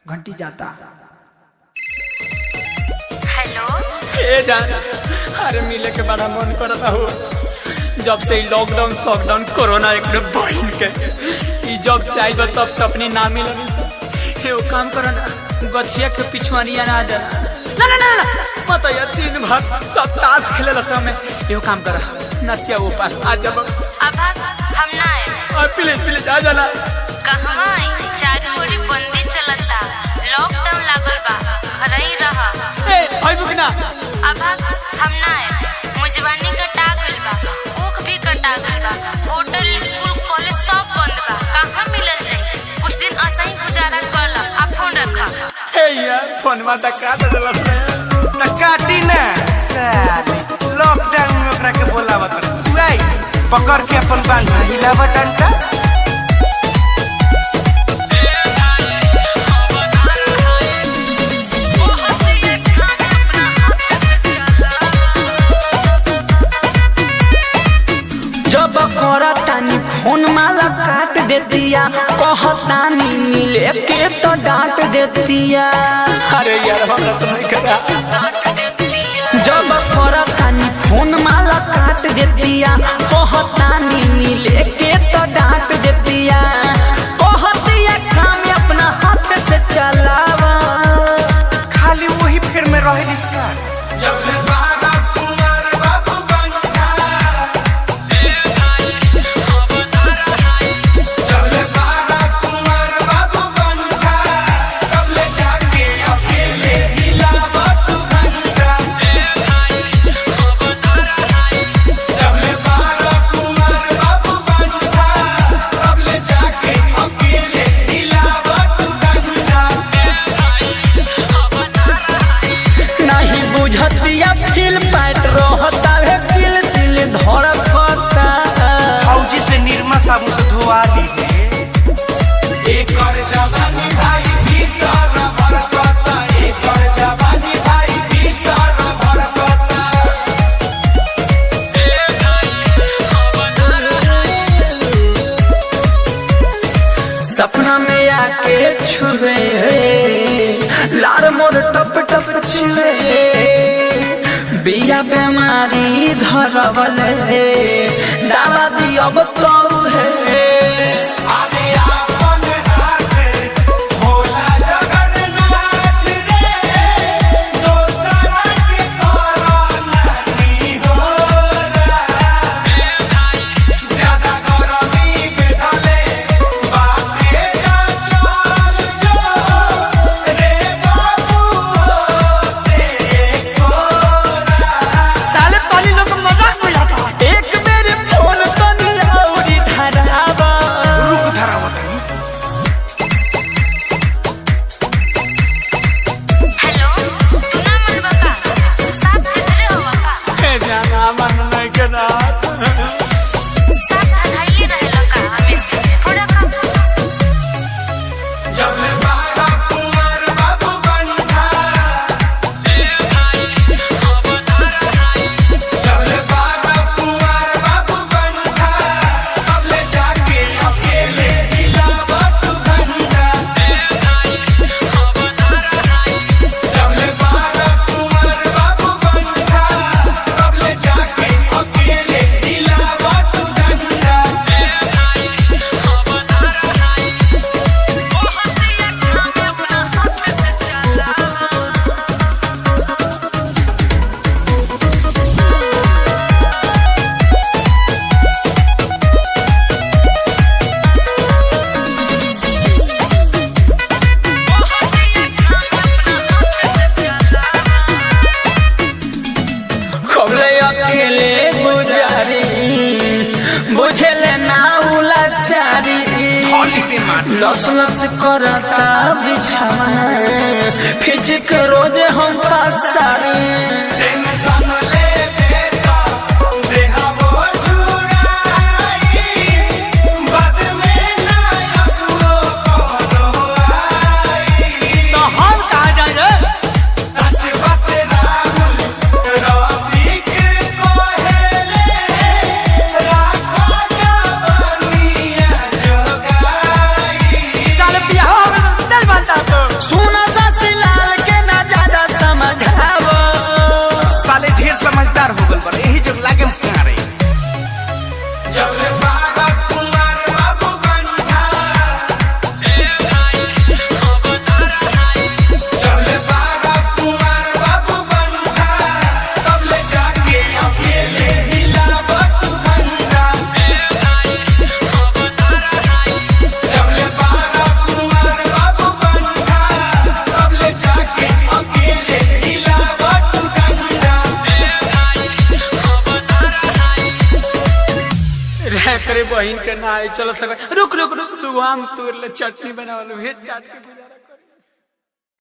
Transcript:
घंटी जाता। हेलो ए जान, अरे मिले के बड़ा मन करता हो। जब से लॉकडाउन सॉकडाउन कोरोना एक बढ़ के जब से आई तब से अपनी ना मिले। वो काम करो ना, गछिया के पिछुआनिया ना जाना। ना ना ना ना मत यार, दिन भर सब ताश खेले समय। यो काम कर नसिया ऊपर आ जब अब हम ना आए। प्लीज प्लीज आ जाना। कहवा आई? चारू ओरी बंदी चलता, लॉकडाउन लागल बा, घर ही रहा। ए आइबू कि ना? अब हम ना आए। मुजवानी कटा गइल बा, ऊख भी कटा गइल बा, होटल स्कूल कॉलेज सब बंद बा। कहाँ मिलल जाई? कुछ दिन असही गुजारा कर ला। आप फोन रखा। ए यार फोन में धक्का दे देलस रे। त काटी ना साली, लॉकडाउन में ओकरा के बोलावत तू आई पकड़ के अपन बांध हिलावत डंडा। जब करतानी फोन माला काट देतिया, कहतानी मिले के तो डांट देतिया। अरे यार हमरा समझ करा। जब करतानी फोन माला काट देतिया, कहतानी मिले के तो डांट देतिया। कहतिया काम अपना हाथ से चलावा, खाली वही फिर में रहे इसका। जब बाबा कुमार बाबू बनता, जब बाबा कुमार बाबू बनता, तब ले जाके अकेले हिलावत घंटा। जब बाबा कुमार बाबू बनता, तब ले जाके अकेले हिलावत घंटा। नहीं बुझतिया फील पैट रहता है, दिल दिल धड़कता। फौजी से निरमा साबुन से धोआ ली है। एक और जवानी भाई भीतर भड़कता, एक और जवानी भाई भीतर भड़कता। सपना में आके छुए, लार मोर टप टप छुए। बिया बीमारी धरवल है, दावा दियब तो है। आगे आपन हाथ भोला जगन्नाथ रे, दोसरा के कोरोना नहीं हो रहा। ज्यादा गरमी बेधले बाटे का चल जो रे बाबू तेरे कोरा। साले पानी लोग मजाक में जाता। एक मेरे फोन तो नहीं औरी धरावा। रुक धरावतनी। हेलो तू ना मन बका, साथ किधरे होवा का? ए जाना मन नहीं करा। साथ धइले रहेला का हमेशा? फोन रखा। जब बाबा कुमार बाबू बनता, जब बाबा कुमार बाबू बनता, तब ले जाके अकेले हिलावत घंटा। जब बाबा कुमार बाबू बनता, तब ले जाके अकेले हिलावत घंटा। खबले अकेले गुजारी, बुझेले ना उलाचारी। लस लस करता बिछाना, फिजिक रोज हम पसारी। टेंशन ले बेटा देहबो छुराई, बाद में ना अगुओ कोनो आई। तो हम कहाँ जाए? सच बात राहुल रसिक कहेले, राखो जवानिया जोगाई। साले बियाह में तेल बनता तो सुन करे बहन के ना आई चलो सक रुक रुक रुक तू आम तोड़ ले चटनी बना लो हे चाट के